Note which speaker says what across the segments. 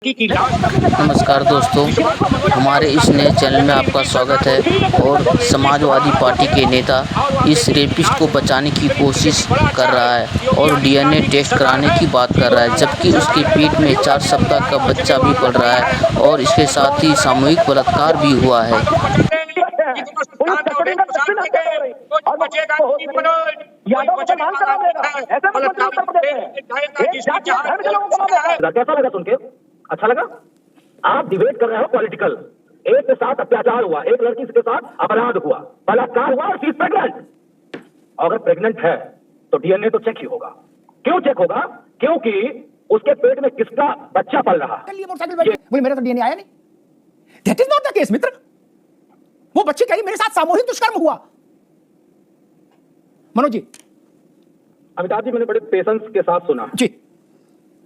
Speaker 1: नमस्कार दोस्तों, हमारे इस नए चैनल में आपका स्वागत है। और समाजवादी पार्टी के नेता इस रेपिस्ट को बचाने की कोशिश कर रहा है और डीएनए टेस्ट कराने की बात कर रहा है, जबकि उसके पेट में 4 सप्ताह का बच्चा भी पल रहा है और इसके साथ ही सामूहिक बलात्कार भी हुआ है।
Speaker 2: कैसा लगा सुन के? अच्छा लगा? आप डिबेट कर रहे हो पॉलिटिकल। एक के साथ अत्याचार हुआ, एक लड़की के साथ अपराध हुआ, बलात्कार हुआ और शी इज प्रेग्नेंट। अगर प्रेग्नेंट है तो डीएनए तो चेक ही होगा। क्यों चेक होगा? क्योंकि उसके पेट में किसका बच्चा पल रहा है।
Speaker 3: बोले मेरा तो डीएनए आया नहीं। That is not the case मित्र। वो बच्ची कह रही मेरे साथ सामूहिक दुष्कर्म हुआ। मनोज जी,
Speaker 2: अमिताभ जी, मैंने बड़े पेशेंस के साथ सुना
Speaker 3: जी।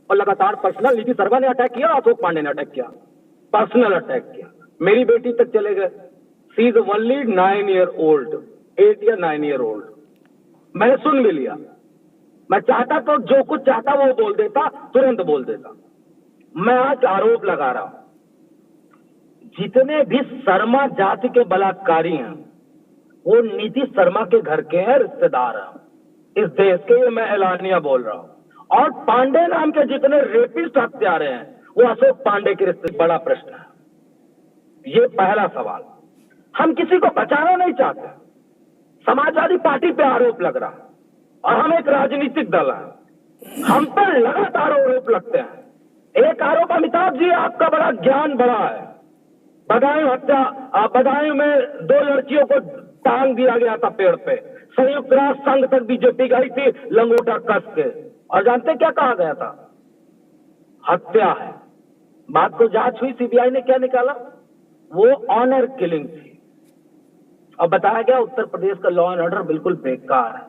Speaker 2: और लगातार पर्सनल नीति शर्मा ने अटैक किया, अशोक पांडे ने अटैक किया, पर्सनल अटैक किया। मेरी बेटी तक चले गए। सी इज ओनली 9 ईयर ओल्ड, 8 या 9 ईयर ओल्ड। मैंने सुन भी लिया। मैं चाहता तो जो कुछ चाहता वो बोल देता, तुरंत बोल देता। मैं आज आरोप लगा रहा हूं, जितने भी शर्मा जाति के बलात्कारी हैं वो नीतीश शर्मा के घर के हैं, रिश्तेदार हैं इस देश के। ये मैं एलानिया बोल रहा हूं। और पांडे नाम के जितने रेपिस्ट हत्यारे हैं वो अशोक पांडे के रिश्ते। बड़ा प्रश्न है ये। पहला सवाल, हम किसी को बचाना नहीं चाहते। समाजवादी पार्टी पे आरोप लग रहा है और हम एक राजनीतिक दल है, हम पर लगातार आरोप लगते हैं। एक आरोप, अमिताभ जी आपका बड़ा ज्ञान बड़ा है। बदायूं हत्या, बदायूं में 2 लड़कियों को टांग दिया गया था पेड़ पे। संयुक्त राष्ट्र संघ तक बीजेपी गई थी लंगोटा कस के। और जानते क्या कहा गया था? हत्या है। बात को जांच हुई, सीबीआई ने क्या निकाला? वो ऑनर किलिंग थी। और बताया गया उत्तर प्रदेश का लॉ एंड ऑर्डर बिल्कुल बेकार है।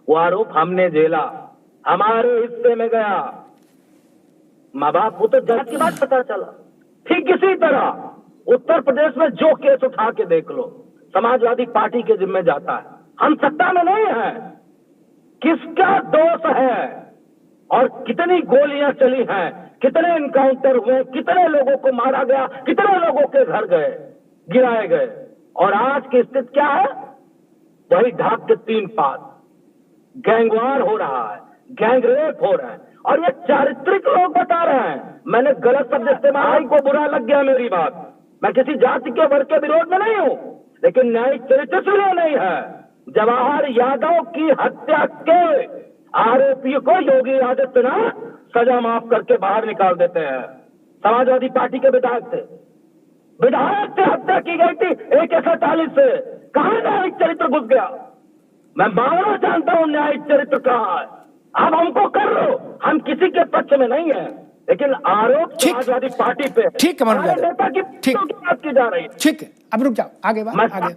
Speaker 2: वो आरोप हमने झेला, हमारे हिस्से में गया। माँ बाप को तो जांच के बाद पता चला। ठीक इसी तरह उत्तर प्रदेश में जो केस उठा के देख लो, समाजवादी पार्टी के जिम्मे जाता है। हम सत्ता में नहीं है। किसका दोष है और कितनी गोलियां चली हैं, कितने इनकाउंटर हुए, कितने लोगों को मारा गया, कितने लोगों के घर गए, गिराए गए। और आज की स्थिति क्या है? वही ढाक के 3 पात। गैंगवार हो रहा है, गैंग रेप हो रहा है। और ये चारित्रिक लोग बता रहे हैं। मैंने गलत शब्द इस्तेमाल को बुरा लग गया मेरी बात। मैं किसी जाति के वर्ग के विरोध में नहीं हूं, लेकिन न्यायिक चरित्र इसलिए नहीं है। जवाहर यादव की हत्या के आरोपी को योगी आदित्यनाथ सजा माफ करके बाहर निकाल देते हैं। समाजवादी पार्टी के विधायक से हत्या की गई थी AK-47 से। कहां न्यायिक चरित्र घुस गया? मैं मानना जानता हूं न्यायिक चरित्र कहां है। अब हमको कर लो, हम किसी के पक्ष में नहीं है, लेकिन आरोप समाजवादी पार्टी पे।
Speaker 3: ठीक है मनोज, ठीक
Speaker 2: बात की जा रही है।
Speaker 3: ठीक है, अब रुक जाओ, आगे बात आगे।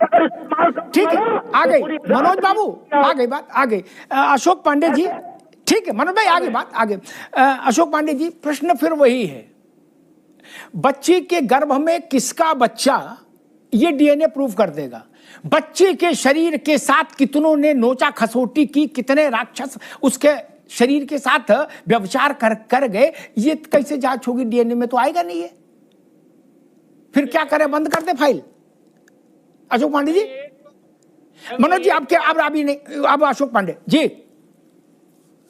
Speaker 3: ठीक है,
Speaker 2: ठीक
Speaker 3: आ गई मनोज बाबू, आ गई बात, आ गई। अशोक पांडे जी, ठीक है मनोज भाई, आगे बात आगे। अशोक पांडे जी, प्रश्न फिर वही है, बच्ची के गर्भ में किसका बच्चा, ये डीएनए प्रूव कर देगा। बच्चे के शरीर के साथ कितनों ने नोचा खसोटी की, कितने राक्षस उसके शरीर के साथ व्यभिचार कर गए, ये कैसे जांच होगी? डीएनए में तो आएगा नहीं है। फिर क्या करें? बंद कर दे फाइल? अशोक पांडे जी, मनोज जी आपके, अब अभी नहीं, अब अशोक पांडे जी।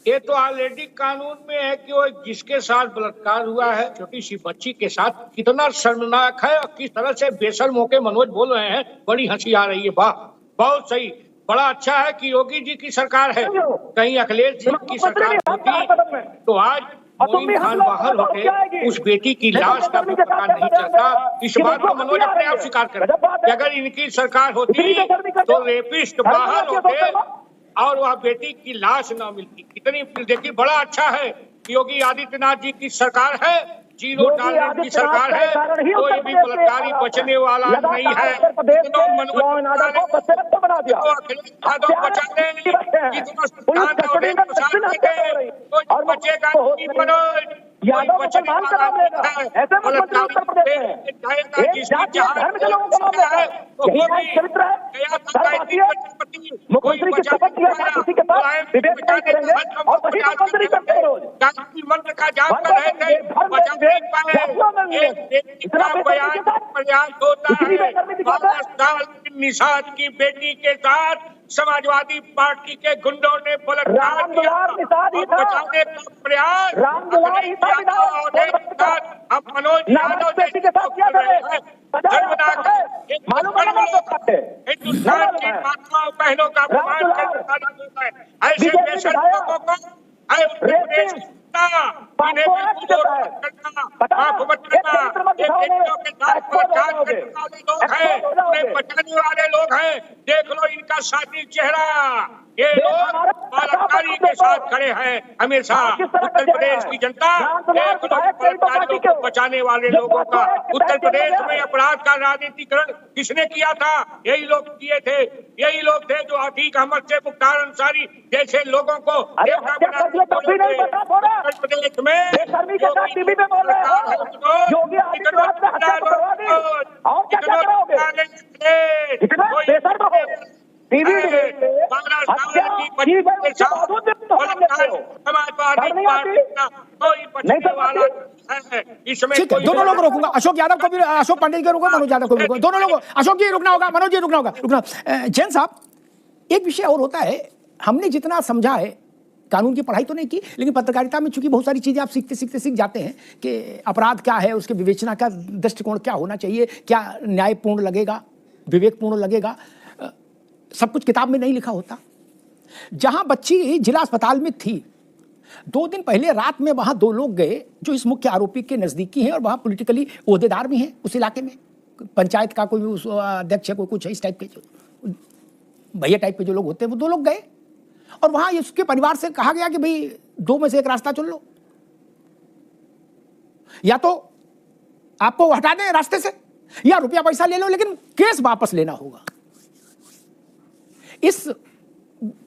Speaker 4: ये तो ऑलरेडी कानून में है कि वो जिसके साथ बलात्कार हुआ है छोटी सी बच्ची के साथ, कितना शर्मनाक है और किस तरह से बेशर्म होके मनोज बोल रहे हैं। बड़ी हंसी आ रही है। वाह, बहुत सही। बड़ा अच्छा है कि योगी जी की सरकार है। कहीं अखिलेश जी की सरकार होती तो आज मोइन खान बाहर होते, उस बेटी की लाश का भी पता नहीं चलता। इस बात को मनोज अपने आप स्वीकार करें कि अगर इनकी सरकार होती तो रेपिस्ट बाहर होते और वह बेटी की लाश न मिलती। कितनी देखिए, बड़ा अच्छा है कि योगी आदित्यनाथ जी की सरकार है, जीरो टॉलरेंस की सरकार है। कोई भी बलात्कारी बचने वाला नहीं है। बचेगा मनोज।
Speaker 2: यादव मुसलमान का नाम लेगा, ऐसे मुख्यमंत्री उत्तर प्रदेश में एक जाति धर्म के लोगों का नाम लेगा। यही न्याय चरित्र है। धर्मवासी मुख्यमंत्री की शपथ लिया जाए, किसी के साथ विवेक नहीं करेंगे और वही मुख्यमंत्री करते हैं रोज।
Speaker 4: गांधी मंत्र का जाप कर रहे थे, बचा नहीं पाए। एक प्रयास होता है 12 साल की निषाद की बेटी के साथ समाजवादी पार्टी के गुंडों ने बलात्कार किया और बचाने का प्रयास अब मनोज यादव
Speaker 2: बेटी के साथ किया
Speaker 4: हिंदुस्तान की माताओं बहनों का अपमान करने वाला होता है। ऐसे बेशर्म लोगों को बचाने वाले लोग हैं। देख लो इनका शातिर चेहरा, ये लोग बलात्कारी के साथ खड़े हैं हमेशा। उत्तर प्रदेश की जनता देख लो बलात्कारियों को बचाने वाले लोगों का। उत्तर प्रदेश में अपराध का राजनीतिकरण किसने किया था? यही लोग किए थे, यही लोग थे जो अतीक अहमद से मुख्तार अंसारी जैसे लोगों को देवता बनाते उत्तर प्रदेश में इसमें
Speaker 3: ठीक है, दोनों लोग रोकूंगा, अशोक यादव को भी, अशोक पांडे को रोकूंगा, मनोज यादव को भी रोकूंगा। दोनों लोग, अशोक जी रुकना होगा, मनोज जी रुकना होगा, रुकना। जैन साहब, एक विषय और होता है, हमने जितना समझा है, कानून की पढ़ाई तो नहीं की, लेकिन पत्रकारिता में चूंकि बहुत सारी चीजें आप सीखते सीखते सीख जाते हैं कि अपराध क्या है, उसके विवेचना का दृष्टिकोण क्या होना चाहिए, क्या न्यायपूर्ण लगेगा, विवेकपूर्ण लगेगा, सब कुछ किताब में नहीं लिखा होता। जहां बच्ची जिला अस्पताल में थी, 2 दिन पहले रात में वहां 2 लोग गए जो इस मुख्य आरोपी के नजदीकी हैं और वहां पॉलिटिकली ओहदेदार भी हैं उस इलाके में, पंचायत का कोई अध्यक्ष है, कोई कुछ है, इस टाइप के जो भैया टाइप के जो लोग होते हैं, वो 2 लोग गए और वहां उसके परिवार से कहा गया कि भाई 2 में से एक रास्ता चुन लो, या तो आपको हटा दें रास्ते से या रुपया पैसा ले लो, लेकिन केस वापस लेना होगा। इस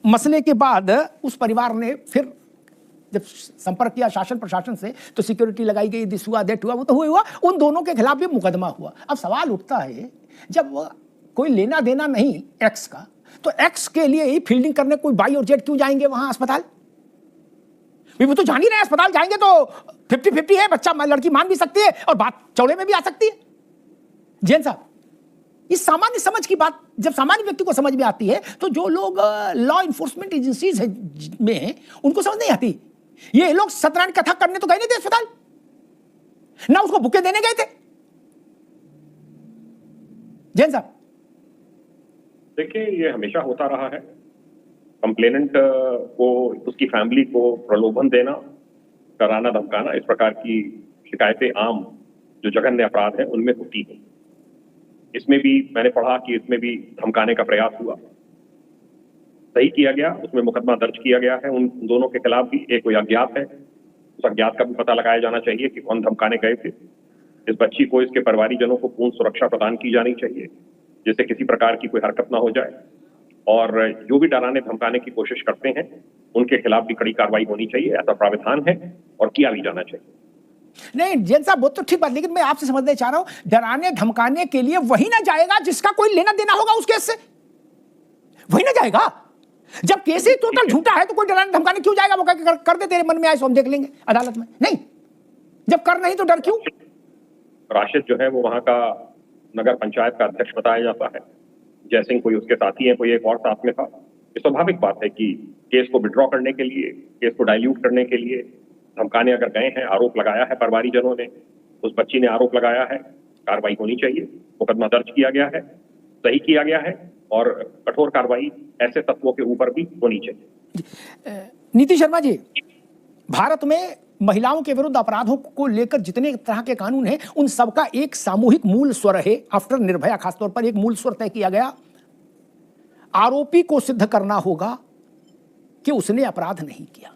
Speaker 3: मसले के बाद उस परिवार ने फिर जब संपर्क किया शासन प्रशासन से, तो सिक्योरिटी लगाई गई, दिस हुआ दैट हुआ, वो तो हुआ, उन दोनों के खिलाफ भी मुकदमा हुआ। अब सवाल उठता है, जब कोई लेना देना नहीं एक्स का, तो एक्स के लिए ही फील्डिंग करने कोई बाई और जेड क्यों जाएंगे वहां अस्पताल? वो तो जान ही रहे हैं, अस्पताल जाएंगे तो 50-50 है, बच्चा लड़की मान भी सकती है और बात चौड़े में भी आ सकती है। जैन साहब, इस सामान्य समझ की बात जब सामान्य व्यक्ति को समझ में आती है, तो जो लोग लॉ इन्फोर्समेंट एजेंसीज में हैं, उनको समझ नहीं आती। ये लोग सत्यनारायण कथा करने तो गए नहीं थे अस्पताल, ना उसको बुके देने गए थे। जैन साहब,
Speaker 5: देखिए, ये हमेशा होता रहा है, कंप्लेनेंट को, उसकी फैमिली को प्रलोभन देना, डराना, धमकाना, इस प्रकार की शिकायतें आम जो जघन्य अपराध है उनमें होती हैं। इसमें भी मैंने पढ़ा कि इसमें भी धमकाने का प्रयास हुआ, सही किया गया, उसमें मुकदमा दर्ज किया गया है। उन दोनों के खिलाफ भी एक कोई अज्ञात है, उस अज्ञात का भी पता लगाया जाना चाहिए कि कौन धमकाने गए थे। इस बच्ची को, इसके परिवारीजनों को पूर्ण सुरक्षा प्रदान की जानी चाहिए, जिससे किसी प्रकार की कोई हरकत ना हो जाए, और जो भी डराने धमकाने की कोशिश करते हैं उनके खिलाफ भी कड़ी कार्रवाई होनी चाहिए, ऐसा प्राविधान है और किया भी जाना चाहिए।
Speaker 3: नहीं जैन साहब, वो तो ठीक बात, लेकिन मैं आपसे समझना चाह रहा हूं, डराने धमकाने के लिए वही ना जाएगा जिसका कोई लेना देना होगा उस केस से, वही ना जाएगा। जब केस ही टोटल झूठा है तो कोई डराने धमकाने क्यों जाएगा? वो कर दे, तेरे मन में आए सो हम देख लेंगे अदालत में। नहीं, जब कर नहीं तो डर क्यों?
Speaker 5: राशिद जो है वो वहां का नगर पंचायत का अध्यक्ष बताया जाता है, जयसिंह कोई उसके साथी है, कोई एक और साथ में था। ये स्वाभाविक बात है कि केस को विड्रॉ करने के लिए, केस को डाइल्यूट करने के लिए धमकाने अगर गए हैं, आरोप लगाया है परिवारीजनों ने, उस बच्ची ने आरोप लगाया है, कार्रवाई होनी चाहिए, मुकदमा दर्ज किया गया है, सही किया गया है, और कठोर कार्रवाई ऐसे तत्वों के ऊपर भी होनी चाहिए।
Speaker 3: नीति शर्मा जी, भारत में महिलाओं के विरुद्ध अपराधों को लेकर जितने तरह के कानून हैं, उन सबका एक सामूहिक मूल स्वर है। आफ्टर निर्भया खासतौर पर एक मूल स्वर तय किया गया, आरोपी को सिद्ध करना होगा कि उसने अपराध नहीं किया,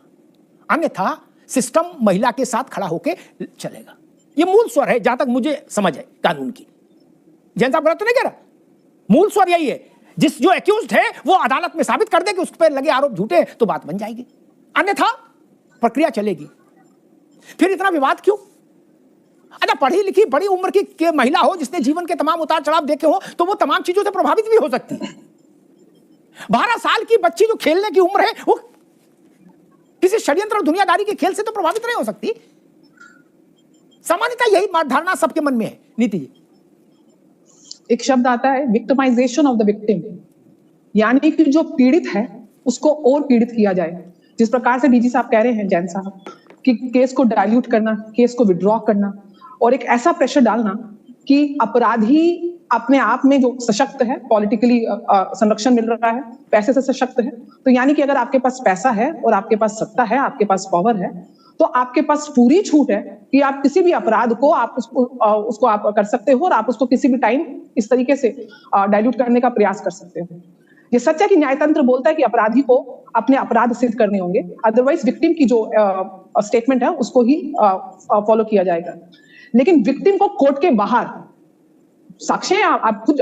Speaker 3: अन्यथा सिस्टम महिला के साथ खड़ा होकर चलेगा। ये मूल स्वर है, जहां तक मुझे समझ है कानून की। जैन साहब गलत तो नहीं कह रहा, मूल स्वर यही है। जिस जो एक्यूज्ड है वो अदालत में साबित कर दे कि उस पर लगे आरोप झूठे, तो बात बन जाएगी, अन्यथा प्रक्रिया चलेगी। फिर इतना विवाद क्यों? अच्छा, पढ़ी लिखी बड़ी उम्र की महिला हो जिसने जीवन के तमाम उतार चढ़ाव देखे हो तो वो तमाम चीजों से प्रभावित भी हो सकती है। 12 साल की बच्ची जो खेलने की उम्र है वो किसी षड्यंत्र और दुनियादारी के खेल से तो प्रभावित नहीं हो सकती। सामान्यतः यही धारणा सबके मन में है। नीति जी,
Speaker 6: एक शब्द आता है विक्टिमाइजेशन ऑफ द विक्टिम, यानी कि जो पीड़ित है उसको और पीड़ित किया जाए। जिस प्रकार से डीजी साहब कह रहे हैं, जैन साहब, कि केस को डाइल्यूट करना, केस को विड्रॉ करना और एक ऐसा प्रेशर डालना कि अपराधी अपने आप में जो सशक्त है, पॉलिटिकली संरक्षण मिल रहा है, पैसे से सशक्त है, तो यानी कि अगर आपके पास पैसा है और आपके पास सत्ता है, आपके पास पावर है, तो आपके पास पूरी छूट है कि आप किसी भी अपराध को आप उसको आप कर सकते हो और आप उसको किसी भी टाइम इस तरीके से डाइल्यूट करने का प्रयास कर सकते हो। ये सच है कि न्यायतंत्र बोलता है कि अपराधी को अपने अपराध सिद्ध करने होंगे, अदरवाइज विक्टिम की जो स्टेटमेंट है उसको ही फॉलो किया जाएगा। लेकिन विक्टिम को कोर्ट के बाहर साक्ष्य हैं, आप खुद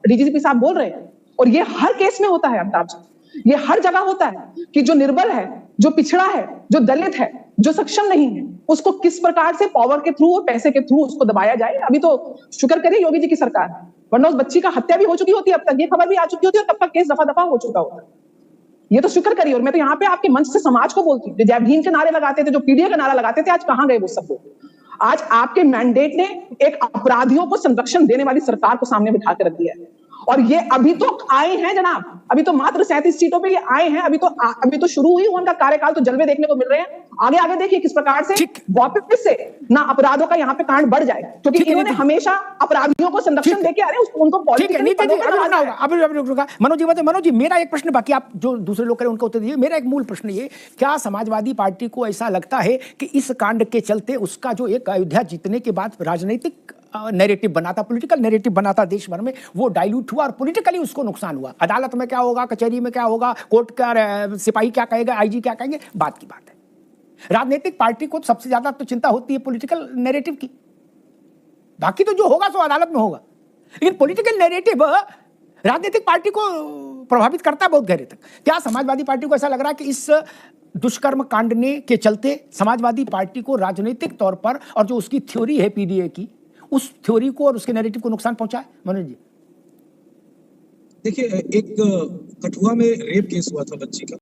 Speaker 6: डीजीपी साहब बोल रहे हैं, और ये हर केस में होता है अमिताभ जी, ये हर जगह होता है कि जो निर्बल है, जो पिछड़ा है, जो दलित है, जो सक्षम नहीं है, उसको किस प्रकार से पावर के थ्रू और पैसे के थ्रू उसको दबाया जाए। अभी तो शुक्र करिए योगी जी की सरकार, वरना उस बच्ची का हत्या भी हो चुकी होती है, अब तक ये खबर भी आ चुकी होती है और तब तक केस दफा दफा हो चुका होता। ये तो शुक्र करिए। और मैं तो यहाँ पे आपके मंच से समाज को बोलती हूँ, जो जय भीम के नारे लगाते थे, जो पीडीए का नारा लगाते थे, आज कहाँ गए वो सब लोग? आज आपके मैंडेट ने एक अपराधियों को संरक्षण देने वाली सरकार को सामने बिठा के रख दिया है, और ये अभी तो आए हैं जनाब, अभी तो मात्र 37 सीटों पे ये आए हैं, अभी तो शुरू हुई उनका कार्यकाल, तो जलवे देखने को मिल रहे हैं। आगे आगे देखिए किस प्रकार से वापस से ना अपराधों का यहाँ पे कांड बढ़ जाए, क्योंकि इन्होंने हमेशा अपराधियों को संरक्षण देके उनको
Speaker 3: मनोज जी, मेरा एक प्रश्न, बाकी आप जो दूसरे लोग करें उनका उत्तर दीजिए। मेरा एक मूल प्रश्न ये, क्या समाजवादी पार्टी को ऐसा लगता है कि इस कांड के चलते उसका जो एक अयोध्या जीतने के बाद राजनीतिक नैरेटिव बना था, पॉलिटिकल नैरेटिव बना था देश भर में, वो डाइल्यूट हुआ और पॉलिटिकली उसको नुकसान हुआ? अदालत में क्या होगा, कचहरी में क्या होगा, कोर्ट का सिपाही क्या कहेगा, आईजी क्या कहेंगे, बात की बात है। राजनीतिक पार्टी को सबसे ज्यादा तो चिंता होती है पॉलिटिकल नैरेटिव की, बाकी तो जो होगा सो अदालत में होगा, लेकिन पॉलिटिकल नैरेटिव राजनीतिक पार्टी को प्रभावित करता है बहुत गहरे तक। क्या समाजवादी पार्टी को ऐसा लग रहा है कि इस दुष्कर्म कांड के चलते समाजवादी पार्टी को राजनीतिक तौर पर, और जो उसकी थ्योरी है पीडीए की, उस थ्योरी को और उसके नैरेटिव को नुकसान पहुंचा है? मनोज जी,
Speaker 7: देखिए, एक कठुआ में रेप केस हुआ था बच्ची का,